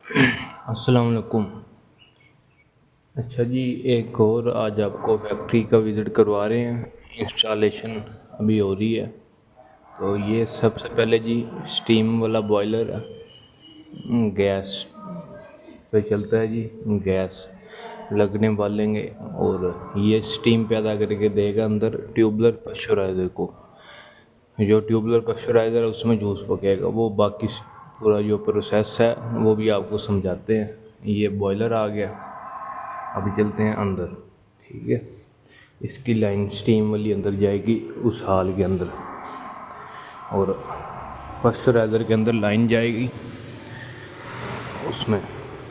अस्सलाम वालेकुम। अच्छा जी, एक और आज आपको फैक्ट्री का विज़िट करवा रहे हैं। इंस्टॉलेशन अभी हो रही है। तो ये सबसे पहले जी स्टीम वाला बॉयलर है। गैस पे चलता है जी। गैस लगने बालेंगे और ये स्टीम पैदा करके देगा अंदर ट्यूबलर प्रेशराइज़र को। जो ट्यूबलर प्रेशराइज़र है उसमें जूस पकेगा। वो बाकी पूरा जो प्रोसेस है वो भी आपको समझाते हैं। ये बॉयलर आ गया। अभी चलते हैं अंदर। ठीक है, इसकी लाइन स्टीम वाली अंदर जाएगी उस हाल के अंदर, और प्रेशराइज़र के अंदर लाइन जाएगी उसमें।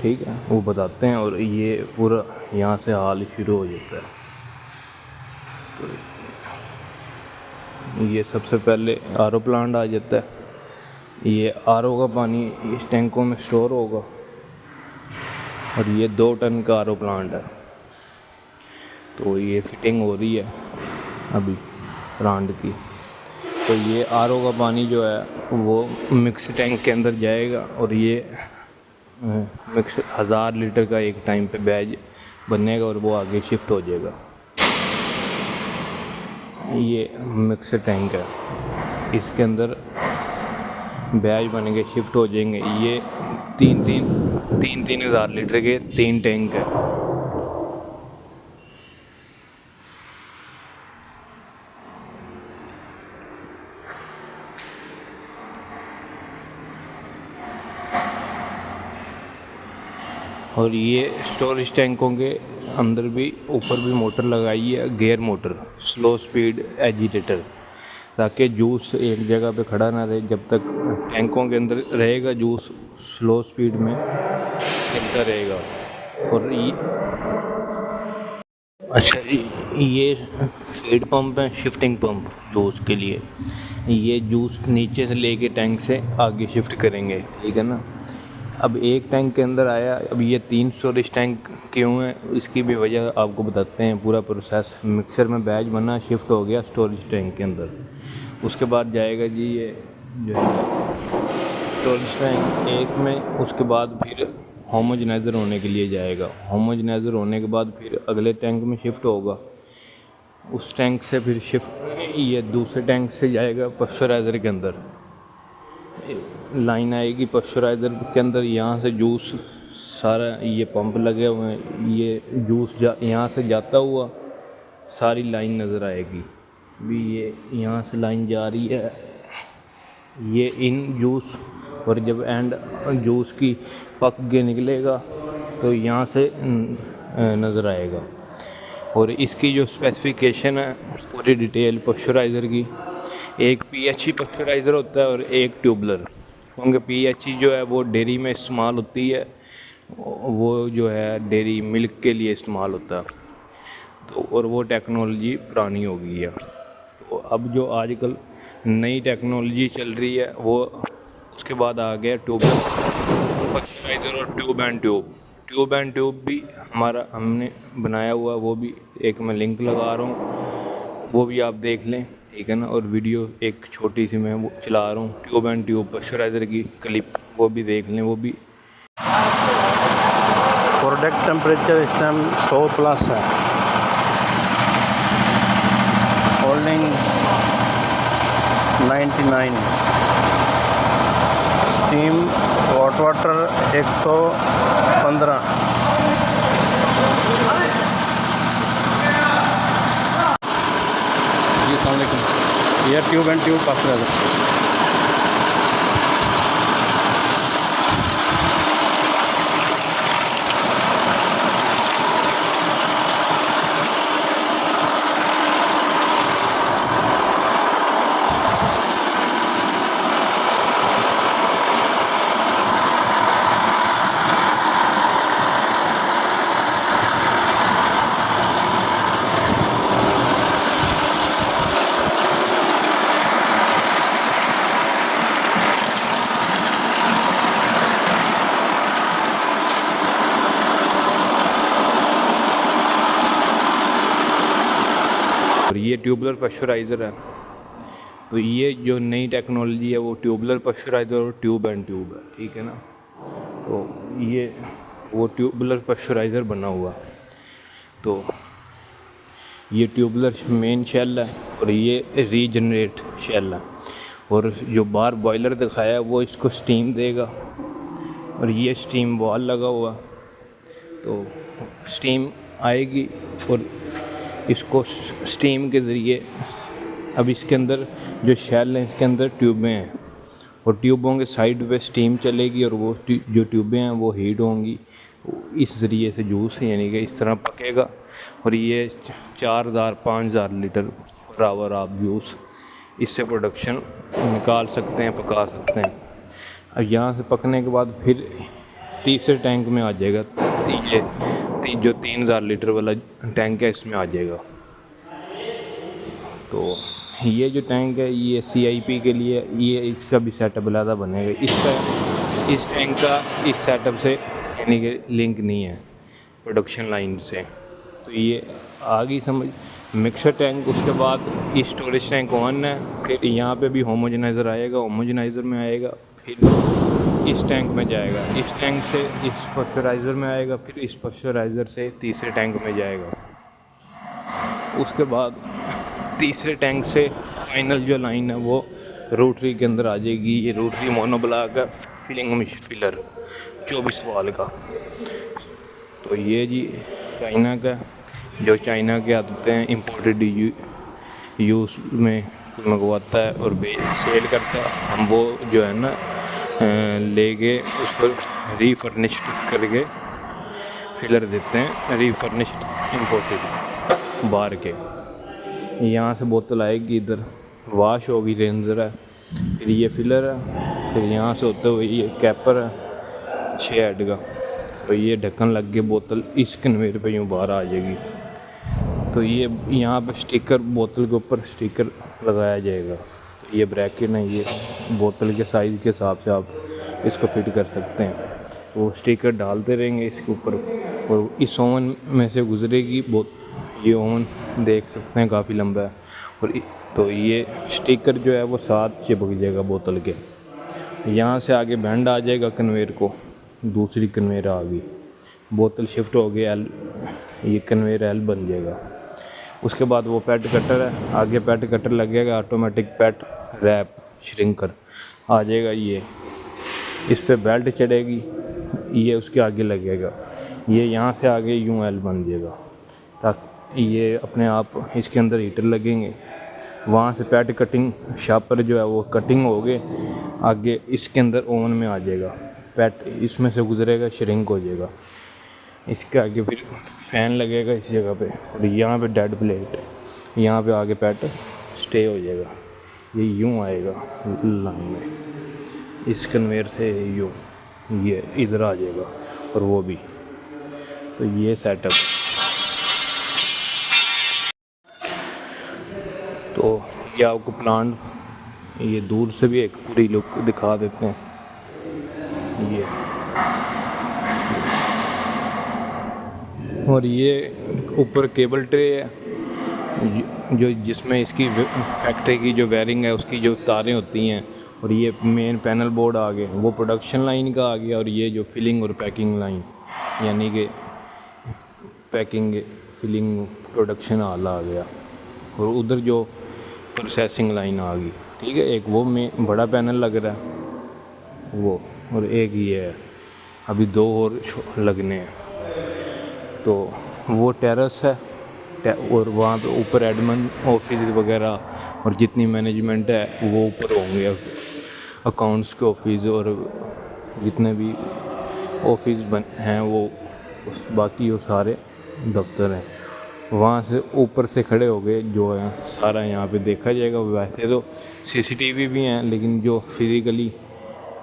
ठीक है, वो बताते हैं। और ये पूरा यहाँ से हाल शुरू हो जाता है। तो ये सबसे पहले आर ओ प्लांट आ जाता है। ये आर ओ का पानी इस टैंकों में स्टोर होगा। और ये 2 टन का आर ओ प्लांट है। तो ये फिटिंग हो रही है अभी प्लांट की। तो ये आर ओ का पानी जो है वो मिक्स टैंक के अंदर जाएगा, और ये मिक्स 1000 लीटर का एक टाइम पे बैच बनेगा और वो आगे शिफ्ट हो जाएगा। ये मिक्स टैंक है, इसके अंदर बैच बन के शिफ्ट हो जाएंगे। ये 3,000 लीटर के 3 टैंक है। और ये स्टोरेज टैंकों के अंदर भी ऊपर भी मोटर लगाई है, gear motor, slow speed agitator, ताकि जूस एक जगह पे खड़ा ना रहे। जब तक टैंकों के अंदर रहेगा जूस स्लो स्पीड में चलता रहेगा। और अच्छा जी, ये फीड पंप है, शिफ्टिंग पंप जूस के लिए। ये जूस नीचे से लेके टैंक से आगे शिफ्ट करेंगे। ठीक है ना। अब एक टैंक के अंदर आया। अब ये 3 स्टोरेज टैंक क्यों है, इसकी भी वजह आपको बताते हैं। पूरा प्रोसेस मिक्सर में बैच बना, शिफ्ट हो गया स्टोरेज टैंक के अंदर। उसके बाद जाएगा जी ये जो है स्टोरेज टैंक एक में। उसके बाद फिर होमोजेनाइज़र होने के लिए जाएगा। होमोजेनाइज़र होने के बाद फिर अगले टैंक में शिफ्ट होगा। उस टैंक से फिर शिफ्ट ये दूसरे टैंक से जाएगा प्रेशराइज़र के अंदर। लाइन आएगी प्रेशराइज़र के अंदर, यहाँ से जूस सारा, ये पंप लगे हुए हैं, ये जूस यहाँ से जाता हुआ सारी लाइन नज़र आएगी। भी ये यहाँ से लाइन जा रही है, ये इन जूस। और जब एंड जूस की पक के निकलेगा तो यहाँ से नज़र आएगा। और इसकी जो स्पेसिफिकेशन है पूरी डिटेल प्रेशराइज़र की, एक पीएचई प्रेशराइज़र होता है और एक ट्यूबलर। क्योंकि पीएचई जो है वो डेयरी में इस्तेमाल होती है, वो जो है डेयरी मिल्क के लिए इस्तेमाल होता है। तो और वो टेक्नोलॉजी पुरानी हो गई है। तो अब जो आजकल नई टेक्नोलॉजी चल रही है वो उसके बाद आ गया ट्यूबलर प्रेशराइज़र और ट्यूब एंड ट्यूब भी हमारा हमने बनाया हुआ। वो भी एक मैं लिंक लगा रहा हूँ, वो भी आप देख लें। ठीक है ना। और वीडियो एक छोटी सी मैं वो चला रहा हूँ ट्यूब एंड ट्यूब प्रेशराइज़र की क्लिप, वो भी देख लें। वो भी प्रोडक्ट टेम्परेचर इस टाइम 100 प्लस है। होल्डिंग 99। Steam hot water 115। जी अस्सलाम वालेकुम। यह ट्यूब एंड ट्यूब पास है। और ये ट्यूबलर प्रेशराइज़र है। तो ये जो नई टेक्नोलॉजी है वो ट्यूबलर प्रेशराइज़र और ट्यूब एंड ट्यूब है। ठीक है ना। तो ये वो ट्यूबुलर प्रेशराइज़र बना हुआ। तो ये ट्यूबुलर मेन शेल है और ये रीजनरेट शेल है, और जो बाहर बॉयलर दिखाया है वो इसको स्टीम देगा, और ये स्टीम वॉल लगा हुआ। तो स्टीम आएगी और इसको स्टीम के ज़रिए, अब इसके अंदर जो शेल हैं इसके अंदर ट्यूबें हैं, और ट्यूबों के साइड पे स्टीम चलेगी और वो जो ट्यूबें हैं वो हीट होंगी, इस ज़रिए से जूस यानी कि इस तरह पकेगा। और ये 4000-5000 लीटर पर आवर आप जूस इससे प्रोडक्शन निकाल सकते हैं, पका सकते हैं। अब यहाँ से पकने के बाद फिर तीसरे टैंक में आ जाएगा, ये जो 3000 लीटर वाला टैंक है इसमें आ जाएगा। तो ये जो टैंक है ये CIP के लिए, ये इसका भी सेटअप अलग बनेगा। इस टैंक का इस सेटअप से यानी कि लिंक नहीं है प्रोडक्शन लाइन से। तो ये आ गई समझ। मिक्सर टैंक, उसके बाद स्टोरेज टैंक 1 है, फिर यहाँ पे भी होमोजेनाइज़र आएगा, होमोजेनाइज़र में आएगा, फिर इस टैंक में जाएगा, इस टैंक से इस प्रेशराइज़र में आएगा, फिर इस प्रेशराइज़र से तीसरे टैंक में जाएगा। उसके बाद तीसरे टैंक से फाइनल जो लाइन है वो रोटरी के अंदर आ जाएगी। ये रोटरी मोनोब्लॉक है, फिलिंग फिलर 24 वाल का। तो ये जी चाइना का, जो चाइना के आते हैं इम्पोर्टेड यूज़ में कोई मंगवाता है और सेल करता है, हम वो जो है ना लेके उसको रीफर्निश्ड करके फिलर देते हैं, रीफर्निश्ड इम्पोर्टेड बार के। यहाँ से बोतल आएगी, इधर वाश होगी, रेंजर है, फिर ये फिलर है, फिर यहाँ से होते हुए ये कैपर है 6 हेड का। तो ये ढक्कन लग के बोतल इस कन्वेयर पे यूँ बाहर आ जाएगी। तो ये यहाँ पे स्टिकर, बोतल के ऊपर स्टिकर लगाया जाएगा। तो ये ब्रैकेट है, ये बोतल के साइज़ के हिसाब से आप इसको फिट कर सकते हैं। तो वो स्टिकर डालते रहेंगे इसके ऊपर, और इस ओवन में से गुजरेगी ये ओवन देख सकते हैं काफ़ी लंबा है। और तो ये स्टिकर जो है वो साथ चिपक जाएगा बोतल के। यहाँ से आगे बैंड आ जाएगा कन्वेयर को, दूसरी कन्वेयर आ गई, बोतल शिफ्ट हो गई L, ये कन्वेयर L बन जाएगा। उसके बाद वो पैड कटर है, आगे पैड कटर लगेगा, ऑटोमेटिक पैड रैप श्रिंकर आ जाएगा। ये इस पे बेल्ट चढ़ेगी, ये उसके आगे लगेगा, ये यहाँ से आगे यूँ L बन जाएगा, ताकि ये अपने आप इसके अंदर हीटर लगेंगे। वहाँ से पैड कटिंग शापर जो है वो कटिंग हो गए, आगे इसके अंदर ओवन में आ जाएगा, पैड इसमें से गुजरेगा, श्रिंक हो जाएगा। इसके आगे फिर फ़ैन लगेगा इस जगह पे, और यहाँ पे डेड प्लेट, यहाँ पे आगे पैड स्टे हो जाएगा। ये यूँ आएगा लाइन में, इस कन्वेयर से यूँ ये इधर आ जाएगा, और वो भी। तो ये सेटअप। तो ये आपको प्लांट, ये दूर से भी एक पूरी लुक दिखा देते हैं। ये और ये ऊपर केबल ट्रे है जो जिसमें इसकी फैक्ट्री की जो वायरिंग है उसकी जो तारें होती हैं, और ये मेन पैनल बोर्ड आ गए, वो प्रोडक्शन लाइन का आ गया, और ये जो फिलिंग और पैकिंग लाइन यानी कि पैकिंग फिलिंग प्रोडक्शन आला आ गया, और उधर जो प्रोसेसिंग लाइन आ गई। ठीक है, एक वो में बड़ा पैनल लग रहा है वो, और एक ये है, अभी 2 और लगने हैं। तो वो टेरेस है, और वहाँ पे ऊपर एडमिन ऑफिस वगैरह और जितनी मैनेजमेंट है वो ऊपर होंगे, अकाउंट्स के ऑफिस और जितने भी ऑफिस हैं वो बाकी वो सारे दफ्तर हैं। वहाँ से ऊपर से खड़े हो गए जो है सारा यहाँ पे देखा जाएगा। वैसे तो CCTV भी हैं, लेकिन जो फिज़िकली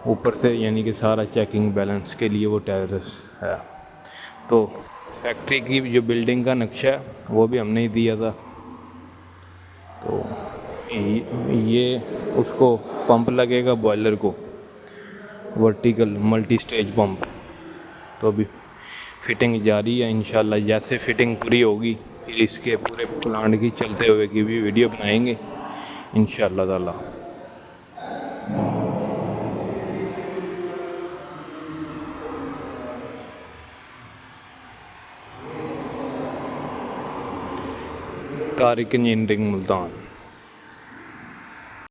ऊपर से यानी कि सारा चेकिंग बैलेंस के लिए वो टेरेस है। तो फैक्ट्री की जो बिल्डिंग का नक्शा है वो भी हमने ही दिया था। तो ये उसको पंप लगेगा बॉयलर को, वर्टिकल मल्टी स्टेज पंप। तो अभी फिटिंग जारी है, इंशाल्लाह जैसे फिटिंग पूरी होगी फिर इसके पूरे प्लांट की चलते हुए की भी वीडियो बनाएंगे इंशाल्लाह ताला। तारिक इंजीनियरिंग मुल्तान।